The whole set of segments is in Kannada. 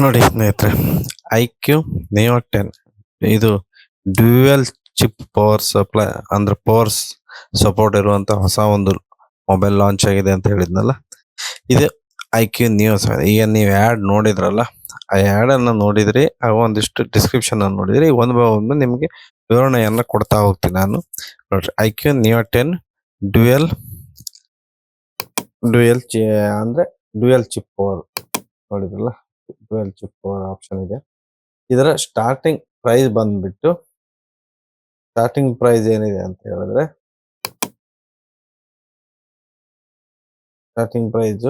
ನೋಡಿ ಸ್ನೇಹಿತರೆ, ಐಕ್ಯೂ ನಿಯೋ 10 ಇದು ಡ್ಯೂಯಲ್ ಚಿಪ್ ಪವರ್ ಸಪ್ಲೈ ಅಂದ್ರೆ ಪವರ್ ಸಪೋರ್ಟ್ ಇರುವಂತ ಹೊಸ ಒಂದು ಮೊಬೈಲ್ ಲಾಂಚ್ ಆಗಿದೆ ಅಂತ ಹೇಳಿದ್ನಲ್ಲ. ಇದು ಐಕ್ಯೂ ನಿಯೋ 7. ಈಗ ನೀವು ಆ್ಯಡ್ ನೋಡಿದ್ರಲ್ಲ, ಆ ಆ್ಯಡ್ ಅನ್ನ ನೋಡಿದ್ರಿ, ಆಗ ಒಂದಿಷ್ಟು ಡಿಸ್ಕ್ರಿಪ್ಷನ್ ಅನ್ನು ನೋಡಿದ್ರಿ. ಒಂದು ನಿಮಗೆ ವಿವರಣೆಯನ್ನ ಕೊಡ್ತಾ ಹೋಗ್ತೀನಿ ನಾನು. ನೋಡ್ರಿ, ಐಕ್ಯೂ ನಿಯೋ 10 ಡ್ಯೂಯಲ್ ಅಂದ್ರೆ ಡ್ಯೂಯಲ್ ಚಿಪ್ ಪವರ್ ನೋಡಿದ್ರಲ್ಲ, ಡ್ಯೂಯಲ್ ಚಿಪ್ ಪವರ್ ಆಪ್ಷನ್ ಇದೆ. ಇದರ ಸ್ಟಾರ್ಟಿಂಗ್ ಪ್ರೈಸ್ ಏನಿದೆ ಅಂತ ಹೇಳಿದ್ರೆ, ಸ್ಟಾರ್ಟಿಂಗ್ ಪ್ರೈಸ್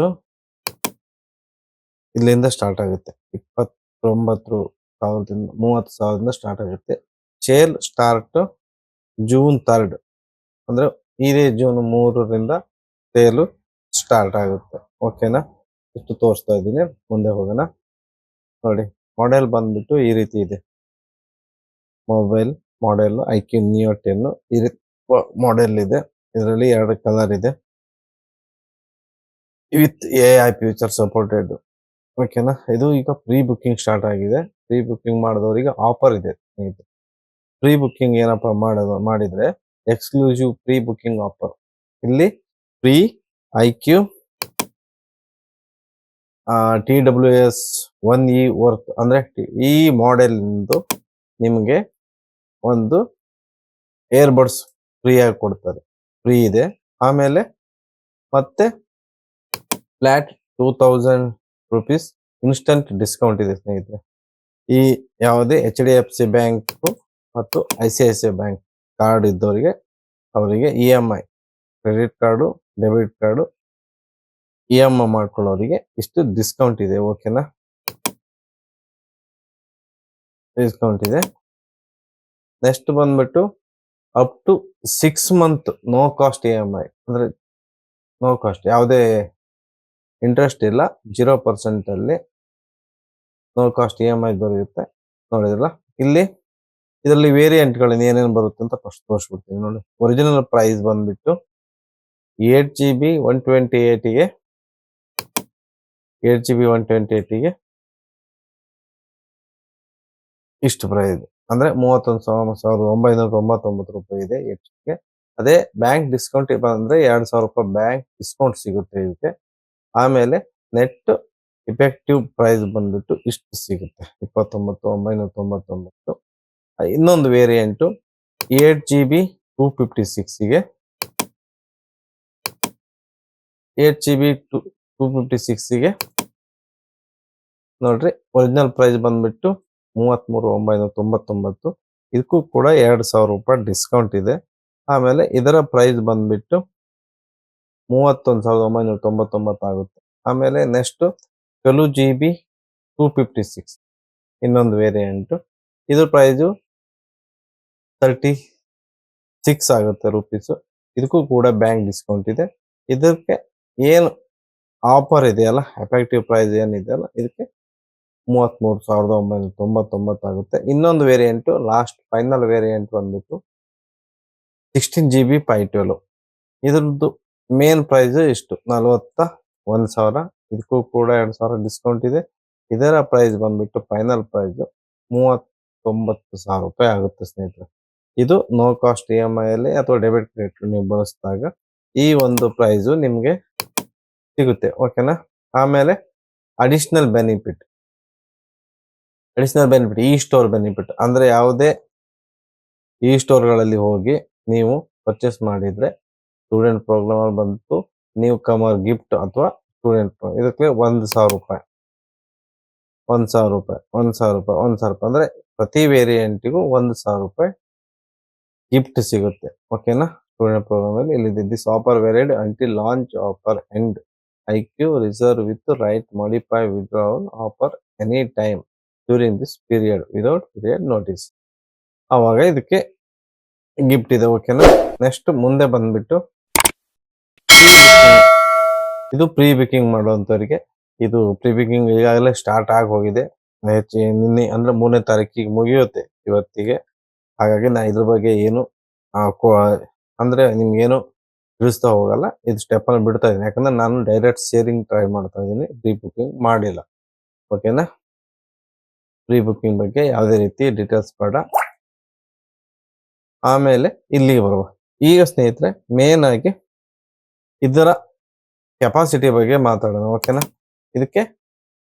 ಇಲ್ಲಿಂದ ಸ್ಟಾರ್ಟ್ ಆಗುತ್ತೆ. 29,030,000 ಸ್ಟಾರ್ಟ್ ಆಗುತ್ತೆ. ಸೇಲ್ ಸ್ಟಾರ್ಟ್ ಜೂನ್ 3 ಅಂದ್ರೆ ಇದೇ ಜೂನ್ 3ರಿಂದ ಸೇಲು ಸ್ಟಾರ್ಟ್ ಆಗುತ್ತೆ. ಓಕೆನಾ? ಇಷ್ಟು ತೋರಿಸ್ತಾ ಇದ್ದೀನಿ. ಮುಂದೆ ಹೋಗೋಣ. ನೋಡಿ, ಮಾಡೆಲ್ ಬಂದ್ಬಿಟ್ಟು ಈ ರೀತಿ ಇದೆ. ಮೊಬೈಲ್ ಮಾಡೆಲ್ ಐಕ್ಯೂ ನಿಯೋ 10 ಈ ರೀತಿ ಮಾಡೆಲ್ ಇದೆ. ಇದರಲ್ಲಿ 2 ಕಲರ್ ಇದೆ ವಿತ್ AI ಫ್ಯೂಚರ್ ಸಪೋರ್ಟೆಡ್. ಓಕೆನಾ? ಇದು ಈಗ ಪ್ರೀ ಬುಕ್ಕಿಂಗ್ ಸ್ಟಾರ್ಟ್ ಆಗಿದೆ. ಪ್ರೀ ಬುಕ್ಕಿಂಗ್ ಮಾಡಿದವರಿಗೆ ಆಫರ್ ಇದೆ. ಪ್ರೀ ಬುಕ್ಕಿಂಗ್ ಏನಪ್ಪಾ ಮಾಡಿದ್ರೆ ಎಕ್ಸ್ಕ್ಲೂಸಿವ್ ಪ್ರೀ ಬುಕ್ಕಿಂಗ್ ಆಫರ್. ಇಲ್ಲಿ pre iQOO TWS 1E worth ಅಂದ್ರೆ ಈ ಮಾಡೆಲ್ ನಿಮಗೆ ಒಂದು ಏರ್ಬಡ್ಸ್ ಫ್ರೀ ಆಗಿ ಕೊಡ್ತಾರೆ. ಫ್ರೀ ಇದೆ. ಆಮೇಲೆ ಮತ್ತೆ ಫ್ಲಾಟ್ 2,000 ರೂಪೀಸ್ ಇನ್ಸ್ಟಂಟ್ ಡಿಸ್ಕೌಂಟ್ ಇದೆ ಸ್ನೇಹಿತರೆ. ಈ ಯಾವುದೇ HDFC ಬ್ಯಾಂಕ್ ಮತ್ತು ICICI ಬ್ಯಾಂಕ್ ಕಾರ್ಡ್ ಇದ್ದವರಿಗೆ ಅವರಿಗೆ EMI, credit card, debit card EMI ಮಾಡ್ಕೊಳ್ಳೋರಿಗೆ ಇಷ್ಟು ಡಿಸ್ಕೌಂಟ್ ಇದೆ. ಓಕೆನಾ? ಡಿಸ್ಕೌಂಟ್ ಇದೆ. ನೆಕ್ಸ್ಟ್ ಬಂದ್ಬಿಟ್ಟು up to 6 month no cost EMI ಅಂದ್ರೆ ನೋ ಕಾಸ್ಟ್, ಯಾವುದೇ ಇಂಟ್ರೆಸ್ಟ್ ಇಲ್ಲ, 0% ಅಲ್ಲಿ ನೋ ಕಾಸ್ಟ್ EMI ದೊರೆಯುತ್ತೆ. ನೋಡಿದ್ರಲ್ಲ, ಇದರಲ್ಲಿ ವೇರಿಯಂಟ್ಗಳನ್ನ ಏನೇನು ಬರುತ್ತೆ ಅಂತ ಫಸ್ಟ್ ತೋರಿಸ್ಬಿಡ್ತೀನಿ. ನೋಡಿ, ಒರಿಜಿನಲ್ ಪ್ರೈಸ್ ಬಂದ್ಬಿಟ್ಟು 8GB 128ಗೆ 8GB 128ಗೆ ಇಷ್ಟು ಪ್ರೈಸ್ ಅಂದ್ರೆ 31,999 ರೂಪಾಯಿ ಇದೆ ಹೆಚ್ಚಿಗೆ. ಅದೇ ಬ್ಯಾಂಕ್ ಡಿಸ್ಕೌಂಟ್ ಬಂದ್ರೆ 2,000 ರೂಪಾಯಿ ಬ್ಯಾಂಕ್ ಡಿಸ್ಕೌಂಟ್ ಸಿಗುತ್ತೆ ಇದಕ್ಕೆ. ಆಮೇಲೆ ನೆಟ್ ಇಫೆಕ್ಟಿವ್ ಪ್ರೈಸ್ ಬಂದ್ಬಿಟ್ಟು ಇಷ್ಟು ಸಿಗುತ್ತೆ, 29,999. ಇನ್ನೊಂದು ವೇರಿಯಂಟು 8GB 256ಗೆ 8GB 256ಗೆ ನೋಡ್ರಿ, ಒರಿಜಿನಲ್ ಪ್ರೈಸ್ ಬಂದ್ಬಿಟ್ಟು 33,999. ಇದಕ್ಕೂ ಕೂಡ 2,000 ರೂಪಾಯಿ ಡಿಸ್ಕೌಂಟ್ ಇದೆ. ಆಮೇಲೆ ಇದರ ಪ್ರೈಸ್ ಬಂದ್ಬಿಟ್ಟು 31,999 ಆಗುತ್ತೆ. ಆಮೇಲೆ ನೆಕ್ಸ್ಟ್ 12GB 256 ಇನ್ನೊಂದು ವೇರಿಯಂಟು, ಇದ್ರ ಪ್ರೈಸು 36 ಆಗುತ್ತೆ ರೂಪೀಸು. ಇದಕ್ಕೂ ಕೂಡ ಬ್ಯಾಂಕ್ ಡಿಸ್ಕೌಂಟ್ ಇದೆ. ಇದಕ್ಕೆ ಏನು ಆಫರ್ ಇದೆಯಲ್ಲ, ಎಫೆಕ್ಟಿವ್ ಪ್ರೈಸ್ ಏನಿದೆಯಲ್ಲ, ಇದಕ್ಕೆ 33,999 ಆಗುತ್ತೆ. ಇನ್ನೊಂದು ವೇರಿಯಂಟು, ಲಾಸ್ಟ್ ಫೈನಲ್ ವೇರಿಯಂಟ್ ಬಂದ್ಬಿಟ್ಟು 16GB 512. ಇದ್ರದ್ದು ಮೇನ್ ಪ್ರೈಸ್ ಇಷ್ಟು 41,000. ಇದಕ್ಕೂ ಕೂಡ 2,000 ಡಿಸ್ಕೌಂಟ್ ಇದೆ. ಇದರ ಪ್ರೈಸ್ ಬಂದ್ಬಿಟ್ಟು ಫೈನಲ್ ಪ್ರೈಸ್ 39,000 ರೂಪಾಯಿ ಆಗುತ್ತೆ ಸ್ನೇಹಿತರೆ. ಇದು ನೋ ಕಾಸ್ಟ್ EMI ಅಲ್ಲಿ ಅಥವಾ ಡೆಬಿಟ್ ಕ್ರೆಡಿಟ್ ನೀವು ಬಳಸಿದಾಗ ಈ ಒಂದು ಪ್ರೈಸು ನಿಮಗೆ ಸಿಗುತ್ತೆ. ಓಕೆನಾ? ಆಮೇಲೆ ಅಡಿಷನಲ್ ಬೆನಿಫಿಟ್ ಈ ಸ್ಟೋರ್ ಬೆನಿಫಿಟ್ ಅಂದ್ರೆ ಯಾವುದೇ ಈ ಸ್ಟೋರ್ಗಳಲ್ಲಿ ಹೋಗಿ ನೀವು ಪರ್ಚೇಸ್ ಮಾಡಿದ್ರೆ ಸ್ಟೂಡೆಂಟ್ ಪ್ರೋಗ್ರಾಮ್ ಬಂತು, ನ್ಯೂ ಕಮರ್ ಗಿಫ್ಟ್ ಅಥವಾ ಸ್ಟೂಡೆಂಟ್ ಇದಕ್ಕೆ 1,000 ರೂಪಾಯಿ ಅಂದ್ರೆ ಪ್ರತಿ ವೇರಿಯಂಟಿಗೂ 1,000 ರೂಪಾಯಿ ಗಿಫ್ಟ್ ಸಿಗುತ್ತೆ. ಓಕೆನಾ? ಸ್ಟೂಡೆಂಟ್ ಪ್ರೋಗ್ರಾಮ್ ಅಲ್ಲಿ ಇಲ್ಲಿ this offer varied until launch offer end. IQ reserve with right modify withdrawal offer any time during this period without period notice. ಅವಾಗ ಇದಕ್ಕೆ ಗಿಫ್ಟ್ ಇದೆ. ಓಕೆನಾ? ನೆಕ್ಸ್ಟ್ ಮುಂದೆ ಬಂದ್ಬಿಟ್ಟು ಇದು ಪ್ರೀ ಬುಕಿಂಗ್ ಮಾಡುವಂತವರಿಗೆ ಇದು ಪ್ರೀ ಬುಕಿಂಗ್ ಈಗಾಗಲೇ ಸ್ಟಾರ್ಟ್ ಆಗಿ ಹೋಗಿದೆ. ನಿನ್ನೆ ಅಂದ್ರೆ 3ನೇ ತಾರೀಕಿಗೆ ಮುಗಿಯುತ್ತೆ ಇವತ್ತಿಗೆ. ಹಾಗಾಗಿ ನಾ ಇದ್ರ ಬಗ್ಗೆ ಏನು ಅಂದ್ರೆ ನಿಮ್ಗೇನು ತಿಳಿಸ್ತಾ ಹೋಗಲ್ಲ. ಇದು ಸ್ಟೆಪ್ ಅನ್ನು ಬಿಡ್ತಾ ಇದೀನಿ. ಯಾಕಂದ್ರೆ ನಾನು ಡೈರೆಕ್ಟ್ ಶೇರಿಂಗ್ ಟ್ರೈ ಮಾಡ್ತಾ ಇದೀನಿ, ಪ್ರೀ ಬುಕಿಂಗ್ ಮಾಡಿಲ್ಲ. ಓಕೆನಾ? ಪ್ರೀ ಬುಕಿಂಗ್ ಬಗ್ಗೆ ಯಾವುದೇ ರೀತಿ ಡೀಟೇಲ್ಸ್ ಬೇಡ. ಆಮೇಲೆ ಇಲ್ಲಿಗೆ ಬರುವ. ಈಗ ಸ್ನೇಹಿತರೆ ಮೇನ್ ಆಗಿ ಇದರ ಕೆಪಾಸಿಟಿ ಬಗ್ಗೆ ಮಾತಾಡೋಣ. ಓಕೆನಾ? ಇದಕ್ಕೆ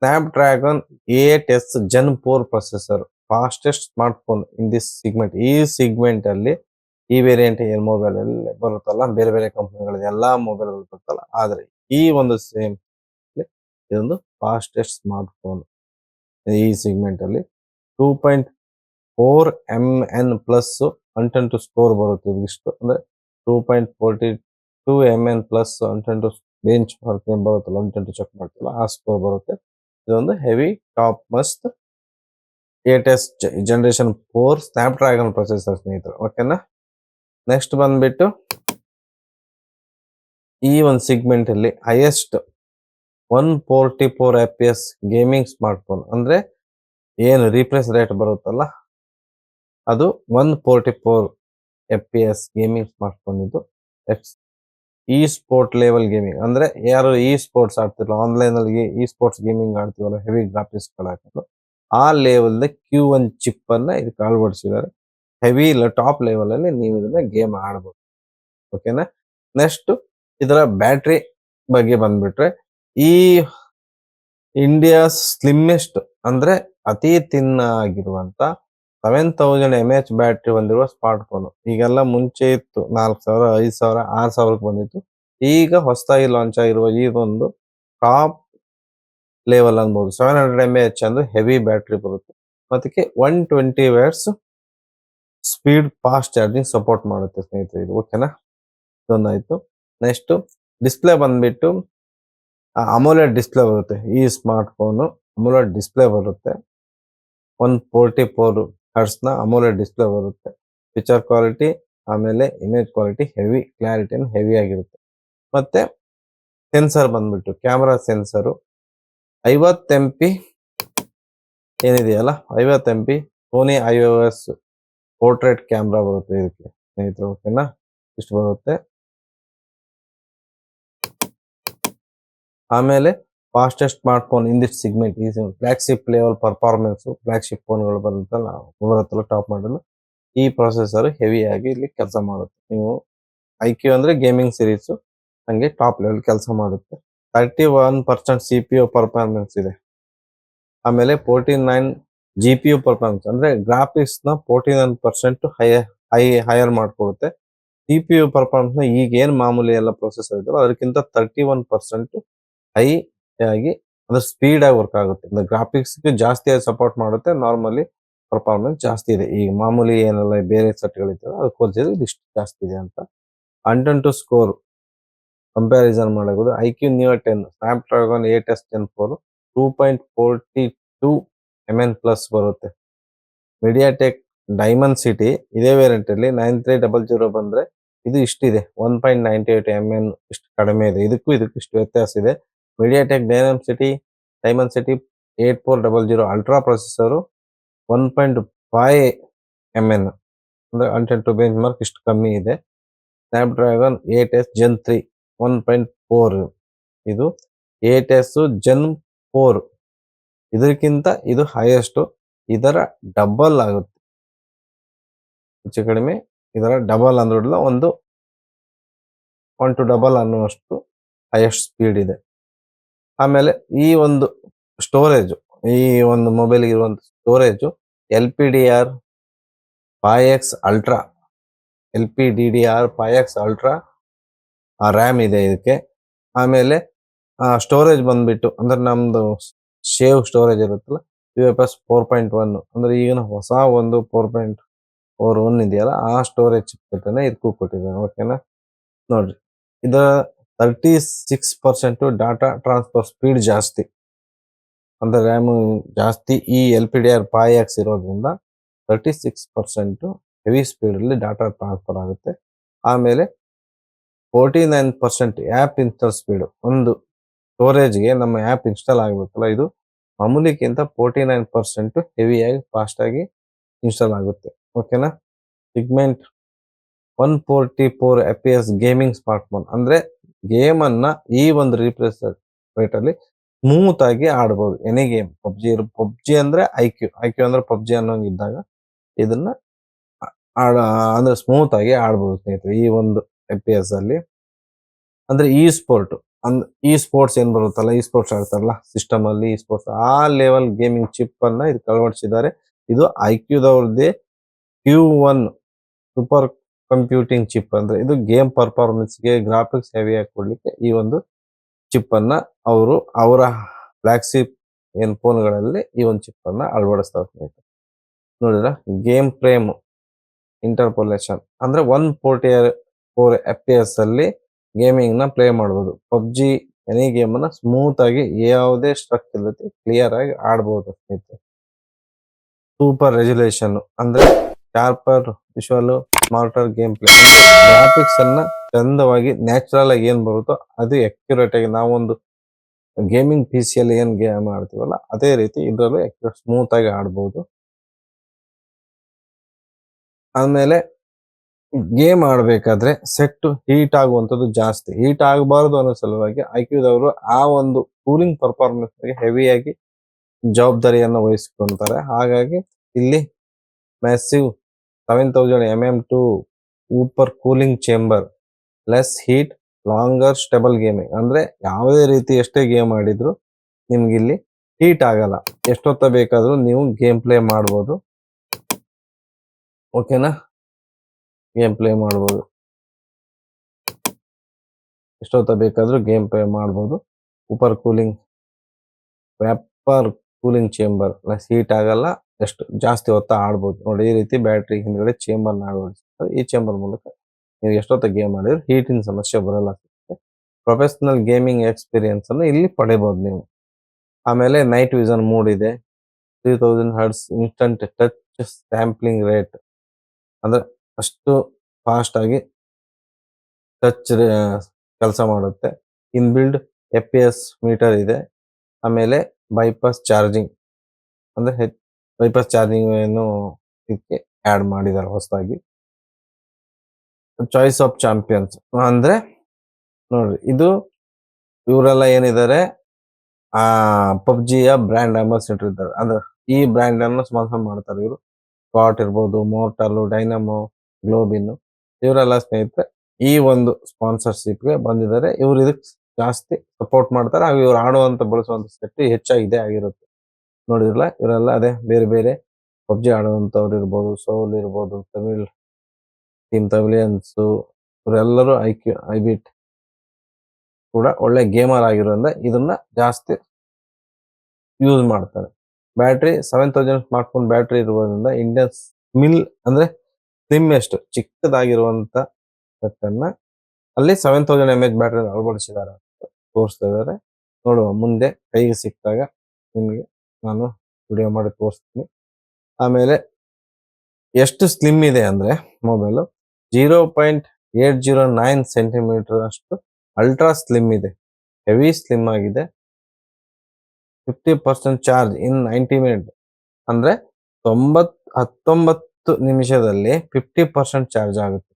snap dragon 8s Gen 4 processor, fastest smartphone in this segment. ಈ ಸಿಗ್ಮೆಂಟ್ ಅಲ್ಲಿ ಈ ವೇರಿಯಂಟ್ ಏನ್ ಮೊಬೈಲ್ ಅಲ್ಲಿ ಬರುತ್ತಲ್ಲ, ಬೇರೆ ಬೇರೆ ಕಂಪನಿಗಳ ಎಲ್ಲಾ ಮೊಬೈಲ್ ಬರುತ್ತಲ್ಲ, ಆದ್ರೆ ಈ ಒಂದು ಸೇಮ್ ಇದೊಂದು ಫಾಸ್ಟೆಸ್ಟ್ ಸ್ಮಾರ್ಟ್ಫೋನ್ ಈ ಸಿಗ್ಮೆಂಟ್ ಅಲ್ಲಿ. 2.4 MN ಪ್ಲಸ್ ಅಂಟೆಂಟು ಸ್ಕೋರ್ ಬರುತ್ತೆ. ಇದಿಷ್ಟು ಅಂದ್ರೆ 2.42 MN ಪ್ಲಸ್ ಅಂಟೆಂಟು ಬೆಂಚ್ ಮಾರ್ಕ್ ಬರುತ್ತಲ್ಲ, ಅಂಟೆಂಟು ಚೆಕ್ ಮಾಡ್ತಿಲ್ಲ, ಆ ಸ್ಕೋರ್ ಬರುತ್ತೆ. ಇದೊಂದು heavy top must 8s generation 4 snap dragon processor ಸ್ನೇಹಿತರೆ. ಓಕೆನಾ? ನೆಕ್ಸ್ಟ್ ಬಂದ್ಬಿಟ್ಟು ಈ ಒಂದು ಸಿಗ್ಮೆಂಟ್ ಅಲ್ಲಿ ಹೈಯೆಸ್ಟ್ 144 FPS ಗೇಮಿಂಗ್ ಸ್ಮಾರ್ಟ್ಫೋನ್, ಅಂದ್ರೆ ಏನು ರಿಫ್ರೆಶ್ ರೇಟ್ ಬರುತ್ತಲ್ಲ ಅದು 144 FPS ಗೇಮಿಂಗ್ ಸ್ಮಾರ್ಟ್ಫೋನ್. ಇದು ಇ ಸ್ಪೋರ್ಟ್ ಲೆವೆಲ್ ಗೇಮಿಂಗ್, ಅಂದ್ರೆ ಯಾರು ಇ ಸ್ಪೋರ್ಟ್ಸ್ ಆಡ್ತಿರಲ್ಲ, ಆನ್ಲೈನ್ ಅಲ್ಲಿ ಇ ಸ್ಪೋರ್ಟ್ಸ್ ಗೇಮಿಂಗ್ ಆಡ್ತೀವಲ್ಲ, ಹೆವಿ ಗ್ರಾಫಿಕ್ಸ್ ಹಾಕೊಂಡು ಆ ಲೆವೆಲ್ Q1 ಚಿಪ್ ಅನ್ನ ಇದಕ್ಕೆ ಅಳವಡಿಸಿದ್ದಾರೆ. ಹೆವಿ ಇಲ್ಲ, ಟಾಪ್ ಲೆವೆಲ್ ಅಲ್ಲಿ ನೀವು ಇದನ್ನ ಗೇಮ್ ಆಡಬಹುದು. ಓಕೆನಾ? ನೆಕ್ಸ್ಟ್ ಇದರ ಬ್ಯಾಟ್ರಿ ಬಗ್ಗೆ ಬಂದ್ಬಿಟ್ರೆ, ಈ ಇಂಡಿಯಾ ಸ್ಲಿಮ್ಮೆಸ್ಟ್ ಅಂದ್ರೆ ಅತಿ ತಿನ್ನ ಆಗಿರುವಂತ 7000 mAh ಬ್ಯಾಟ್ರಿ ಹೊಂದಿರುವ ಸ್ಮಾರ್ಟ್ಫೋನ್. ಈಗೆಲ್ಲ ಮುಂಚೆ ಇತ್ತು 4000, 5000, 6000 ಬಂದಿತ್ತು. ಈಗ ಹೊಸದಾಗಿ ಲಾಂಚ್ ಆಗಿರುವ ಇದೊಂದು ಟಾಪ್ ಲೆವೆಲ್ ಅನ್ಬೋದು. 700 mAh ಅಂದ್ರೆ ಹೆವಿ ಬ್ಯಾಟ್ರಿ ಬರುತ್ತೆ. ಅದಕ್ಕೆ 120 watts speed fast charging support ಮಾಡುತ್ತೆ ಸ್ನೇಹಿತರೆ ಇದು. ಓಕೆನಾ? ಇದೊಂದಾಯ್ತು. ನೆಕ್ಸ್ಟ್ ಡಿಸ್ಪ್ಲೇ ಬಂದ್ಬಿಟ್ಟು ಅಮೋಲೆಡ್ ಡಿಸ್ಪ್ಲೇ ಬರುತ್ತೆ. ಈ ಸ್ಮಾರ್ಟ್ ಫೋನ್ ಅಮೋಲೆಡ್ ಡಿಸ್ಪ್ಲೇ ಬರುತ್ತೆ. 144 ಹರ್ಟ್ಸ್ ನ ಅಮೋಲೆಡ್ ಡಿಸ್ಪ್ಲೇ ಬರುತ್ತೆ. ಪಿಕ್ಚರ್ ಕ್ವಾಲಿಟಿ ಆಮೇಲೆ image quality heavy clarity heavy ಆಗಿರುತ್ತೆ. ಮತ್ತೆ ಸೆನ್ಸರ್ ಬಂದ್ಬಿಟ್ಟು ಕ್ಯಾಮರಾ ಸೆನ್ಸರು 50 MP ಏನಿದೆಯಲ್ಲ, 50 MP Sony IOS portrait camera ಬರುತ್ತೆ ಇದಕ್ಕೆ ಸ್ನೇಹಿತರೆ. ಓಕೆನಾ? ಇಷ್ಟು ಬರುತ್ತೆ. ಆಮೇಲೆ fastest smartphone in this segment ಈ ಫ್ಲಾಗ್ಶಿಪ್ ಲೆವೆಲ್ ಪರ್ಫಾರ್ಮೆನ್ಸ್, ಫ್ಲಾಗ್ಶಿಪ್ ಫೋನ್ಗಳು ಬರುತ್ತಲ್ಲ ಟಾಪ್ ಮಾಡಲ್, ಈ ಪ್ರೊಸೆಸರ್ ಹೆವಿ ಆಗಿ ಇಲ್ಲಿ ಕೆಲಸ ಮಾಡುತ್ತೆ. ನೀವು IQ ಅಂದ್ರೆ ಗೇಮಿಂಗ್ ಸೀರೀಸ್, ಹಂಗೆ ಟಾಪ್ ಲೆವೆಲ್ ಕೆಲಸ ಮಾಡುತ್ತೆ. 31% CPU ಪರ್ಫಾರ್ಮೆನ್ಸ್ ಇದೆ. ಆಮೇಲೆ 49 GPU ಪರ್ಫಾರ್ಮೆನ್ಸ್, ಅಂದ್ರೆ ಗ್ರಾಫಿಕ್ಸ್ ನ 49% ಹೈಯರ್ ಮಾಡ್ಕೊಡುತ್ತೆ. CPU ಪರ್ಫಾರ್ಮೆನ್ಸ್ ನ ಈಗ ಏನ್ ಮಾಮೂಲಿ ಎಲ್ಲ ಪ್ರೊಸೆಸರ್ ಇದೆಯಲ್ಲ ಅದಕ್ಕಿಂತ 31% ಹೈ ಆಗಿ ಅಂದ್ರೆ ಸ್ಪೀಡ್ ಆಗಿ ವರ್ಕ್ ಆಗುತ್ತೆ. ಅಂದ್ರೆ ಗ್ರಾಫಿಕ್ಸ್ ಜಾಸ್ತಿ ಸಪೋರ್ಟ್ ಮಾಡುತ್ತೆ. ನಾರ್ಮಲಿ ಪರ್ಫಾರ್ಮೆನ್ಸ್ ಜಾಸ್ತಿ ಇದೆ. ಈಗ ಮಾಮೂಲಿ ಏನೆಲ್ಲ ಬೇರೆ ಸೆಟ್ಗಳಿದ್ದಾವೆ ಅದಕ್ಕೆ ಹೋಲಿಸಿದ್ರೆ ಇದಿಷ್ಟು ಜಾಸ್ತಿ ಇದೆ ಅಂತ. ಅಂಟೆಂಟು ಸ್ಕೋರ್ ಕಂಪ್ಯಾರಿಸನ್ ಮಾಡಬಹುದು. IQ Neo 10 snap dragon 8s Gen 4 2.42 MN plus ಬರುತ್ತೆ. ಮೀಡಿಯಾಟೆಕ್ ಡೈಮಂಡ್ ಸಿಟಿ ಇದೇ ವೇರಿಯಂಟ್ ಅಲ್ಲಿ 9300 ಬಂದ್ರೆ ಇದು ಇಷ್ಟಿದೆ 1.98 MN, ಇಷ್ಟು ಕಡಿಮೆ ಇದೆ. ಇದಕ್ಕೂ ಇಷ್ಟು ವ್ಯತ್ಯಾಸ ಇದೆ. MediaTek diamond city 8400 ultra processor 1.5 MN, ಅಂದ್ರೆ ಅಂಟೆಂಟು ಬೆಂಚ್ ಮಾರ್ಕ್ ಇಷ್ಟು ಕಮ್ಮಿ ಇದೆ. ಸ್ನ್ಯಾಪ್ ಡ್ರ್ಯಾಗನ್ 8s Gen 3 1.4, ಇದು 8s Gen 4 ಇದಕ್ಕಿಂತ ಇದು ಹೈಯೆಸ್ಟ್, ಇದರ ಡಬಲ್ ಆಗುತ್ತೆ. ಹೆಚ್ಚು ಕಡಿಮೆ ಇದರ ಡಬಲ್ ಅಂದ್ರಲ್ಲ, 1 to ಡಬಲ್ ಅನ್ನುವಷ್ಟು ಹೈಯೆಸ್ಟ್ ಸ್ಪೀಡ್ ಇದೆ. ಆಮೇಲೆ ಈ ಒಂದು ಸ್ಟೋರೇಜ್, ಈ ಒಂದು ಮೊಬೈಲ್ ಇರುವಂತ storage LPDDR5X ultra, LPDDR5X ultra RAM ಇದೆ ಇದಕ್ಕೆ. ಆಮೇಲೆ ಸ್ಟೋರೇಜ್ ಬಂದ್ಬಿಟ್ಟು ಅಂದ್ರೆ ನಮ್ದು ಶೇವ್ ಸ್ಟೋರೇಜ್ ಇರುತ್ತಲ್ಲ UFS 4.1, ಅಂದ್ರೆ ಈಗಿನ ಹೊಸ ಒಂದು ಓರ್ 1 ಇದೆಯಲ್ಲ ಆ ಸ್ಟೋರೇಜ್ ಚಿಪ್ ಇದಕ್ಕೂ ಕೊಟ್ಟಿದ್ದಾರೆ. ಓಕೆನಾ. ನೋಡ್ರಿ ಇದ 36% ಡಾಟಾ ಟ್ರಾನ್ಸ್ಫರ್ ಸ್ಪೀಡ್ ಜಾಸ್ತಿ, ಅಂದ್ರೆ ರ್ಯಾಮ್ ಜಾಸ್ತಿ. ಈ LPDDR5X ಇರೋದ್ರಿಂದ 36% ಹೆವಿ ಸ್ಪೀಡ್ ಅಲ್ಲಿ ಡಾಟಾ ಟ್ರಾನ್ಸ್ಫರ್ ಆಗುತ್ತೆ. ಆಮೇಲೆ 49% ಆ್ಯಪ್ ಇನ್ಸ್ಟಾಲ್ ಸ್ಪೀಡ್. ಒಂದು ಸ್ಟೋರೇಜ್ಗೆ ನಮ್ಮ ಆ್ಯಪ್ ಇನ್ಸ್ಟಾಲ್ ಆಗಬೇಕಲ್ಲ, ಇದು ಮಾಮೂಲಿಗಿಂತ 49% ಹೆವಿಯಾಗಿ ಫಾಸ್ಟ್ ಆಗಿ ಇನ್ಸ್ಟಾಲ್ ಆಗುತ್ತೆ. ಓಕೆನಾ. ಸಿಗ್ಮೆಂಟ್ 144 FPS ಗೇಮಿಂಗ್ ಸ್ಮಾರ್ಟ್ಫೋನ್, ಅಂದ್ರೆ ಗೇಮ್ ಅನ್ನ ಈ ಒಂದು ರಿಫ್ರೆಶ್ ರೇಟ್ ಅಲ್ಲಿ ಸ್ಮೂತ್ ಆಗಿ ಆಡಬಹುದು. ಎನಿ ಗೇಮ್, ಪಬ್ಜಿ ಅಂದ್ರೆ ಐಕ್ಯೂ ಅಂದ್ರೆ ಪಬ್ಜಿ ಅನ್ನೋಂಗಿದ್ದಾಗ ಇದನ್ನ ಅಂದ್ರೆ ಸ್ಮೂತ್ ಆಗಿ ಆಡಬಹುದು ಸ್ನೇಹಿತರೆ. ಈ ಒಂದು FPS ಅಲ್ಲಿ ಅಂದ್ರೆ ಈ ಸ್ಪೋರ್ಟ್ಸ್ ಏನ್ ಬರುತ್ತಲ್ಲ, ಈ ಸ್ಪೋರ್ಟ್ಸ್ ಆಡ್ತಾರಲ್ಲ ಸಿಸ್ಟಮ್ ಅಲ್ಲಿ, ಈ ಸ್ಪೋರ್ಟ್ಸ್ ಆ ಲೆವೆಲ್ ಗೇಮಿಂಗ್ ಚಿಪ್ ಅನ್ನ ಇದಕ್ಕೆ ಅಳವಡಿಸಿದ್ದಾರೆ. ಇದು ಐಕ್ಯೂದವ್ರದ್ದೇ Q1 ಸೂಪರ್ ಕಂಪ್ಯೂಟಿಂಗ್ ಚಿಪ್. ಅಂದ್ರೆ ಇದು ಗೇಮ್ ಪರ್ಫಾರ್ಮೆನ್ಸ್ಗೆ, ಗ್ರಾಫಿಕ್ಸ್ ಹೆವಿಯಾಗಿ ಕೊಡ್ಲಿಕ್ಕೆ ಈ ಒಂದು ಚಿಪ್ ಅನ್ನ ಅವರ ಫ್ಲಾಗ್ಶಿಪ್ ಏನ್ ಫೋನ್ಗಳಲ್ಲಿ ಈ ಒಂದು ಚಿಪ್ ಅನ್ನ ಅಳವಡಿಸ್ತಾರೆ ಸ್ನೇಹಿತರೆ. ನೋಡಿದ್ರ ಗೇಮ್ ಫ್ರೇಮ್ ಇಂಟರ್ಪೋಲೇಷನ್ ಅಂದ್ರೆ 144 FPS ಅಲ್ಲಿ ಗೇಮಿಂಗ್ ನ ಪ್ಲೇ ಮಾಡಬಹುದು. ಪಬ್ಜಿ ಎನಿ ಗೇಮ್ ಅನ್ನ ಸ್ಮೂತ್ ಆಗಿ ಯಾವುದೇ ಸ್ಟ್ರಕ್ ಇಲ್ಲದೆ ಕ್ಲಿಯರ್ ಆಗಿ ಆಡಬಹುದು ಸ್ನೇಹಿತರೆ. ಸೂಪರ್ ರೆಸಲ್ಯೂಷನ್ ಅಂದ್ರೆ sharper visual, smarter game play. Graphics ಅನ್ನ ಚಂದವಾಗಿ ನ್ಯಾಚುರಲ್ ಆಗಿ ಏನ್ ಬರುತ್ತೋ ಅದು ಅಕ್ಯುರೇಟ್ ಆಗಿ ನಾವೊಂದು ಗೇಮಿಂಗ್ PC ಅಲ್ಲಿ ಏನ್ ಗೇಮ್ ಆಡ್ತೀವಲ್ಲ ಅದೇ ರೀತಿ ಇದ್ರಲ್ಲೂ ಸ್ಮೂತ್ ಆಗಿ ಆಡಬಹುದು. ಆಮೇಲೆ ಗೇಮ್ ಆಡ್ಬೇಕಾದ್ರೆ ಸೆಟ್ ಹೀಟ್ ಆಗುವಂತದ್ದು ಜಾಸ್ತಿ, ಹೀಟ್ ಆಗಬಾರದು ಅನ್ನೋ ಸಲುವಾಗಿ ಐಕ್ಯೂದವರು ಆ ಒಂದು ಕೂಲಿಂಗ್ ಪರ್ಫಾರ್ಮೆನ್ಸ್ ಹೆವಿಯಾಗಿ ಜವಾಬ್ದಾರಿಯನ್ನು ವಹಿಸಿಕೊಳ್ತಾರೆ. ಹಾಗಾಗಿ ಇಲ್ಲಿ ಮ್ಯಾಸಿವ್ 7000 mm2 ಊಪರ್ cooling chamber, less heat, longer stable gaming. ಅಂದ್ರೆ ಯಾವುದೇ ರೀತಿ ಎಷ್ಟೇ ಗೇಮ್ ಆಡಿದ್ರು ನಿಮ್ಗೆ ಇಲ್ಲಿ ಹೀಟ್ ಆಗಲ್ಲ, ಎಷ್ಟೊತ್ತ ಬೇಕಾದ್ರೂ ನೀವು ಗೇಮ್ ಪ್ಲೇ ಮಾಡ್ಬೋದು. ಓಕೆನಾ. ಗೇಮ್ ಪ್ಲೇ ಮಾಡ್ಬೋದು, ಎಷ್ಟೊತ್ತ ಬೇಕಾದ್ರೂ ಗೇಮ್ ಪ್ಲೇ ಮಾಡ್ಬೋದು. ಊಪರ್ ಕೂಲಿಂಗ್, ವ್ಯಾಪರ್ ಕೂಲಿಂಗ್ ಚೇಂಬರ್, ಹೀಟ್ ಆಗಲ್ಲ, ಎಷ್ಟು ಜಾಸ್ತಿ ಹೊತ್ತ ಆಡ್ಬೋದು. ನೋಡಿ ಈ ರೀತಿ ಬ್ಯಾಟ್ರಿ ಹಿಂದ್ಗಡೆ ಚೇಂಬರ್ ಅಳವಡಿಸ್ತಾರೆ. ಈ ಚೇಂಬರ್ ಮೂಲಕ ನೀವು ಎಷ್ಟೊತ್ತ ಗೇಮ್ ಮಾಡಿದ್ರೆ ಹೀಟಿನ ಸಮಸ್ಯೆ ಬರಲ್ಲ. ಪ್ರೊಫೆಷನಲ್ ಗೇಮಿಂಗ್ ಎಕ್ಸ್ಪೀರಿಯನ್ಸ್ ಅನ್ನು ಇಲ್ಲಿ ಪಡಿಬಹುದು ನೀವು. ಆಮೇಲೆ ನೈಟ್ ವಿಷನ್ ಮೋಡ್ ಇದೆ. 3000 Hz instant touch sampling rate, ಅಂದ್ರೆ ಅಷ್ಟು ಫಾಸ್ಟ್ ಆಗಿ ಟಚ್ ಕೆಲಸ ಮಾಡುತ್ತೆ. ಇನ್ಬಿಲ್ಡ್ FPS ಮೀಟರ್ ಇದೆ. ಆಮೇಲೆ ಬೈಪಾಸ್ ಚಾರ್ಜಿಂಗ್, ಅಂದ್ರೆ ಬೈಪಾಸ್ ಚಾರ್ಜಿಂಗ್ ಏನು ಇದಕ್ಕೆ ಆಡ್ ಮಾಡಿದ್ದಾರೆ ಹೊಸದಾಗಿ. ಚಾಯ್ಸ್ ಆಫ್ ಚಾಂಪಿಯನ್ಸ್ ಅಂದ್ರೆ ನೋಡ್ರಿ, ಇದು ಇವರೆಲ್ಲ ಏನಿದ್ದಾರೆ ಆ ಪಬ್ಜಿಯ ಬ್ರ್ಯಾಂಡ್ ಅಂಬಾಸಿಡರ್ ಇದ್ದಾರೆ. ಅಂದ್ರೆ ಈ ಬ್ರ್ಯಾಂಡ್ ಅನ್ನು ಸ್ಪಾನ್ಸರ್ ಮಾಡ್ತಾರೆ ಇವರು. ಸ್ಕಾಟ್ ಇರ್ಬೋದು, ಮೋರ್ಟಲ್, ಡೈನಮೋ, ಗ್ಲೋಬಿನ್, ಇವರೆಲ್ಲ ಸ್ನೇಹಿತರೆ ಈ ಒಂದು ಸ್ಪಾನ್ಸರ್ಶಿಪ್ಗೆ ಬಂದಿದ್ದಾರೆ. ಇವ್ರು ಇದಕ್ಕೆ ಜಾಸ್ತಿ ಸಪೋರ್ಟ್ ಮಾಡ್ತಾರೆ. ಹಾಗೂ ಇವ್ರು ಆಡುವಂತ ಬಳಸುವಂತ ಸೆಟ್ ಹೆಚ್ಚಾಗಿದೆ ಆಗಿರುತ್ತೆ. ನೋಡಿದ್ರಲ್ಲ, ಇವರೆಲ್ಲ ಅದೇ ಬೇರೆ ಬೇರೆ ಪಬ್ಜಿ ಆಡುವಂತವ್ರು ಇರ್ಬೋದು, ಸೋಲ್ ಇರ್ಬೋದು, ಟೀಮ್ ತಮಿಲಿಯನ್ಸ್, ಇವರೆಲ್ಲರೂ ಐಬಿಟ್ ಕೂಡ ಒಳ್ಳೆ ಗೇಮರ್ ಆಗಿರೋದ್ರಿಂದ ಇದನ್ನ ಜಾಸ್ತಿ ಯೂಸ್ ಮಾಡ್ತಾರೆ. ಬ್ಯಾಟ್ರಿ 7000 ಸ್ಮಾರ್ಟ್ಫೋನ್ ಬ್ಯಾಟ್ರಿ ಇರುವುದರಿಂದ ಇಂಡಿಯನ್ ಅಂದ್ರೆ ಸ್ಲಿಮ್ಮೆಸ್ಟ್ ಚಿಕ್ಕದಾಗಿರುವಂತ ಸೆಟ್ಟನ್ನ ಅಲ್ಲಿ 7000 mAh ಬ್ಯಾಟ್ರಿ ಅಳವಡಿಸಿದ್ದಾರೆ ತೋರಿಸ್ತಾ ಇದ್ದಾರೆ. ನೋಡುವ ಮುಂದೆ ಕೈಗೆ ಸಿಕ್ಕಾಗ ನಿಮಗೆ ನಾನು ವಿಡಿಯೋ ಮಾಡಿ ತೋರಿಸ್ತೀನಿ. ಆಮೇಲೆ ಎಷ್ಟು ಸ್ಲಿಮ್ ಇದೆ ಅಂದ್ರೆ ಮೊಬೈಲು 0.809 ಸೆಂಟಿಮೀಟರ್ ಅಷ್ಟು ಅಲ್ಟ್ರಾ ಸ್ಲಿಮ್ ಇದೆ, ಹೆವಿ ಸ್ಲಿಮ್ ಆಗಿದೆ. 50% ಚಾರ್ಜ್ ಇನ್ 90 ಮಿನಿಟ್, ಅಂದ್ರೆ 19 ನಿಮಿಷದಲ್ಲಿ 50% ಚಾರ್ಜ್ ಆಗುತ್ತೆ.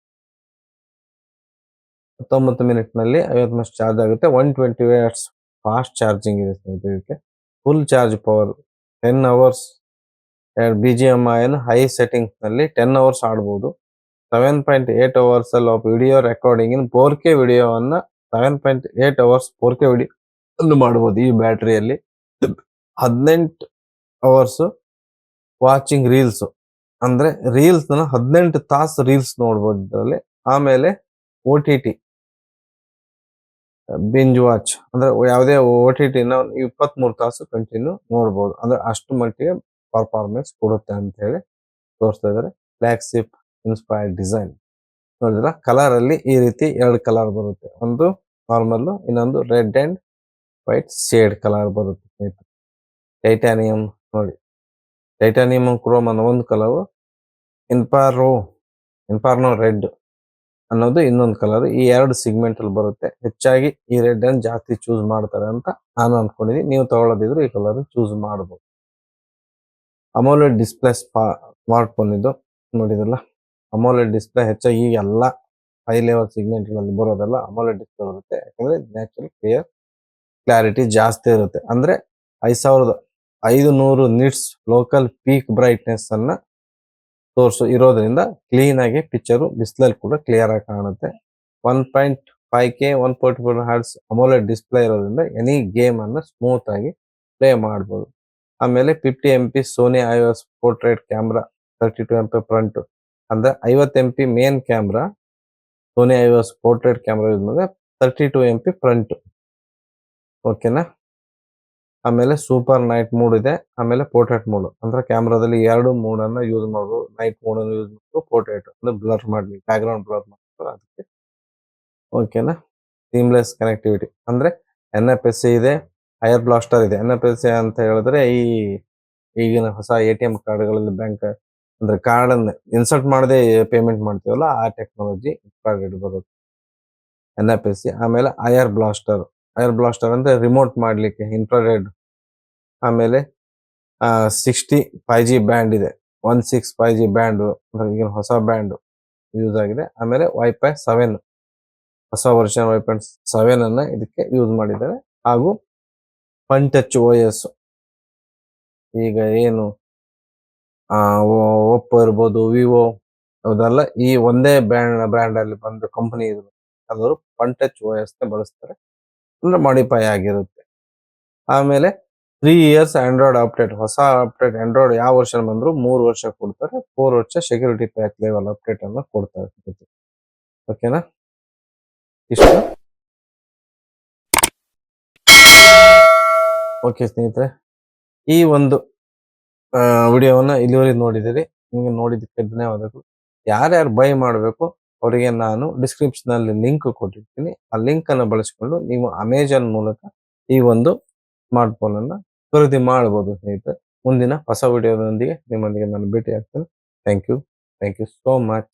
19 ಮಿನಿಟ್ ನಲ್ಲಿ 50% ಚಾರ್ಜ್ ಆಗುತ್ತೆ. 120 Watts ಫಾಸ್ಟ್ ಚಾರ್ಜಿಂಗ್ ಇದೆ ಸ್ನೇಹಿತರೆ. Full charge power 10 hours. BGMI high settings ನಲ್ಲಿ 10 ಅವರ್ಸ್ ಆಡಬಹುದು. 7.8 ಅವರ್ಸ್ ಅಲ್ಲಿ ವಿಡಿಯೋ ರೆಕಾರ್ಡಿಂಗ್ ಇನ್ 4K ವಿಡಿಯೋವನ್ನ 7.8 ಅವರ್ಸ್ 4K ವಿಡಿಯೋ ಅನ್ನು ಮಾಡಬಹುದು ಈ ಬ್ಯಾಟರಿಯಲ್ಲಿ. 18 ಅವರ್ಸ್ ವಾಚಿಂಗ್ ರೀಲ್ಸ್, ಅಂದ್ರೆ ರೀಲ್ಸ್ 18 ತಾಸು ರೀಲ್ಸ್ ನೋಡ್ಬೋದು ಇದರಲ್ಲಿ. ಆಮೇಲೆ OTT ಬಿಂಜ್ ವಾಚ್, ಅಂದ್ರೆ ಯಾವುದೇ OTT 23 ತಾಸು ಕಂಟಿನ್ಯೂ ನೋಡ್ಬೋದು. ಅಂದ್ರೆ ಅಷ್ಟು ಮಟ್ಟಿಗೆ ಪರ್ಫಾರ್ಮೆನ್ಸ್ ಕೊಡುತ್ತೆ ಅಂತ ಹೇಳಿ ತೋರಿಸ್ತಾ ಇದ್ದಾರೆ. Flagship inspired design. ನೋಡಿದ್ರ ಕಲರ್ ಅಲ್ಲಿ ಈ ರೀತಿ 2 ಕಲರ್ ಬರುತ್ತೆ. ಒಂದು ನಾರ್ಮಲ್, ಇನ್ನೊಂದು red and white shade colour ಬರುತ್ತೆ. ಟೈಟಾನಿಯಂ ನೋಡಿ, ಟೈಟಾನಿಯಂ ಕ್ರೋಮ್ ಅನ್ನೋ ಒಂದು ಕಲರ್, ಇನ್ಫಾರ್ನೋ ರೆಡ್ ಅನ್ನೋದು ಇನ್ನೊಂದು ಕಲರ್. ಈ 2 ಸಿಗ್ಮೆಂಟ್ ಅಲ್ಲಿ ಬರುತ್ತೆ. ಹೆಚ್ಚಾಗಿ ಈ ರೆಡ್ ಅನ್ನು ಜಾಸ್ತಿ ಚೂಸ್ ಮಾಡ್ತಾರೆ ಅಂತ ನಾನು ಅನ್ಕೊಂಡಿದ್ದೀನಿ. ನೀವು ತಗೊಳ್ಳೋದಿದ್ರೆ ಈ ಕಲರ್ ಚೂಸ್ ಮಾಡಬಹುದು. ಅಮೋಲೆಡ್ ಡಿಸ್ಪ್ಲೇ ಸ್ಮಾರ್ಟ್ ಫೋನ್ ಇದು ನೋಡಿದ್ರಲ್ಲ. ಅಮೋಲೆಡ್ ಡಿಸ್ಪ್ಲೇ ಹೆಚ್ಚಾಗಿ ಎಲ್ಲ ಹೈ ಲೆವೆಲ್ ಸಿಗ್ಮೆಂಟ್ ಗಳಲ್ಲಿ ಬರೋದೆಲ್ಲ ಅಮೋಲೆಡ್ ಡಿಸ್ಪ್ಲೇ ಬರುತ್ತೆ. ಯಾಕಂದ್ರೆ ನ್ಯಾಚುರಲ್ ಕ್ಲಾರಿಟಿ ಜಾಸ್ತಿ ಇರುತ್ತೆ. ಅಂದ್ರೆ 5500 ನಿಟ್ಸ್ ಲೋಕಲ್ ಪೀಕ್ ಬ್ರೈಟ್ನೆಸ್ ಅನ್ನ ಇರೋದ್ರಿಂದ ಕ್ಲೀನ್ ಆಗಿ ಪಿಕ್ಚರ್ ಬಿಸಿಲಲ್ಲಿ ಕೂಡ ಕ್ಲಿಯರ್ ಆಗಿ ಕಾಣುತ್ತೆ. 1.5K 144 ಹರ್ಟ್ಸ್ ಅಮೋಲೆಡ್ ಡಿಸ್ಪ್ಲೇ ಇರೋದ್ರಿಂದ ಎನಿ ಗೇಮ್ ಅನ್ನ ಸ್ಮೂತ್ ಆಗಿ ಪ್ಲೇ ಮಾಡಬಹುದು. ಆಮೇಲೆ 50 MP Sony IOS portrait camera, 32 MP front, ಅಂದ್ರೆ 50 MP main camera Sony IOS portrait camera use ಮಾಡಿದ್ರೆ 32 MP ಫ್ರಂಟ್. ಓಕೆನಾ. ಆಮೇಲೆ ಸೂಪರ್ ನೈಟ್ ಮೂಡ್ ಇದೆ. ಆಮೇಲೆ ಪೋರ್ಟ್ರೇಟ್ ಮೂಡ್ ಅಂದ್ರೆ ಕ್ಯಾಮ್ರಾದಲ್ಲಿ 2 ಮೂಡ್ ಅನ್ನ ಯೂಸ್ ಮಾಡಬಹುದು. ನೈಟ್ ಮೂಡ್ ಅನ್ನು ಯೂಸ್ ಮಾಡಬಹುದು, ಪೋರ್ಟ್ರೇಟ್ ಅಂದ್ರೆ ಬ್ಲರ್ ಮಾಡ್ಲಿ, ಬ್ಯಾಕ್ ಗ್ರೌಂಡ್ ಬ್ಲರ್ ಮಾಡ್ತಾರೆ ಅದಕ್ಕೆ. ಓಕೆನಾ. ಸೀಮ್ಲೆಸ್ ಕನೆಕ್ಟಿವಿಟಿ ಅಂದ್ರೆ NFC ಇದೆ, ಐಆರ್ ಬ್ಲಾಸ್ಟರ್ ಇದೆ. NFC ಅಂತ ಹೇಳಿದ್ರೆ ಈಗಿನ ಹೊಸ ATM ಕಾರ್ಡ್ಗಳಲ್ಲಿ ಬ್ಯಾಂಕ್ ಅಂದ್ರೆ ಕಾರ್ಡ್ ಅನ್ನು ಇನ್ಸರ್ಟ್ ಮಾಡದೆ ಪೇಮೆಂಟ್ ಮಾಡ್ತೀವಲ್ಲ, ಆ ಟೆಕ್ನಾಲಜಿ ಕಾರ್ಡ್ ಬರುತ್ತೆ NFC. ಆಮೇಲೆ ಐಆರ್ ಬ್ಲಾಸ್ಟರ್ ಅಂದ್ರೆ ರಿಮೋಟ್ ಮಾಡ್ಲಿಕ್ಕೆ ಇನ್ಫ್ರಾರೆಡ್. ಆಮೇಲೆ 60 5G ಬ್ಯಾಂಡ್ ಇದೆ. 16 5G ಬ್ಯಾಂಡ್ ಅಂದ್ರೆ ಈಗಿನ ಹೊಸ ಬ್ಯಾಂಡ್ ಯೂಸ್ ಆಗಿದೆ. ಆಮೇಲೆ ವೈಫೈ 7 ಹೊಸ ವರ್ಷನ್ ವೈಫೈ 7 ಅನ್ನ ಇದಕ್ಕೆ ಯೂಸ್ ಮಾಡಿದ್ದಾರೆ. ಹಾಗೂ ಒನ್ ಟಚ್ OS ಈಗ ಏನು ಒಪ್ಪೋ ಇರ್ಬೋದು, ವಿವೋ, ಅದೆಲ್ಲ ಈ ಒಂದೇ ಬ್ರ್ಯಾಂಡ್ ಅಲ್ಲಿ ಬಂದ ಕಂಪನಿ ಅವರು ಒನ್ ಟಚ್ OS ನ ಬಳಸ್ತಾರೆ, ಅಂದ್ರೆ ಮಾಡಿಫೈ ಆಗಿರುತ್ತೆ. ಆಮೇಲೆ 3 years ಆಂಡ್ರಾಯ್ಡ್ ಅಪ್ಡೇಟ್, ಹೊಸ ಅಪ್ಡೇಟ್ ಆಂಡ್ರಾಯ್ಡ್ ಯಾವ ವರ್ಷನ್ ಬಂದ್ರು 3 ವರ್ಷ ಕೊಡ್ತಾರೆ. 4 ವರ್ಷ ಸೆಕ್ಯೂರಿಟಿ ಪ್ಯಾಚ್ ಲೆವೆಲ್ ಅಪ್ಡೇಟ್ ಅನ್ನು ಕೊಡ್ತಾರೆ. ಓಕೆನಾ. ಇಷ್ಟು. ಓಕೆ ಸ್ನೇಹಿತರೆ, ಈ ಒಂದು ವಿಡಿಯೋವನ್ನ ಇಲ್ಲಿವರೆಗೆ ನೋಡಿದಿರಿ. ನಿಮಗೆ ನೋಡಿದ್ದಕ್ಕೆ ಧನ್ಯವಾದಗಳು. ಯಾರ್ಯಾರು ಬೈ ಮಾಡಬೇಕು ಅವರಿಗೆ ನಾನು ಡಿಸ್ಕ್ರಿಪ್ಷನ್ ಅಲ್ಲಿ ಲಿಂಕ್ ಕೊಟ್ಟಿರ್ತೀನಿ. ಆ ಲಿಂಕ್ ಅನ್ನು ಬಳಸಿಕೊಂಡು ನೀವು ಅಮೆಜಾನ್ ಮೂಲಕ ಈ ಒಂದು ಸ್ಮಾರ್ಟ್ ಫೋನ್ ಅನ್ನ ಖರೀದಿ ಮಾಡಬಹುದು ಸ್ನೇಹಿತರೆ. ಮುಂದಿನ ಹೊಸ ವಿಡಿಯೋದೊಂದಿಗೆ ನಿಮ್ಮೊಂದಿಗೆ ನಾನು ಭೇಟಿ ಆಗ್ತೇನೆ. Thank you so much.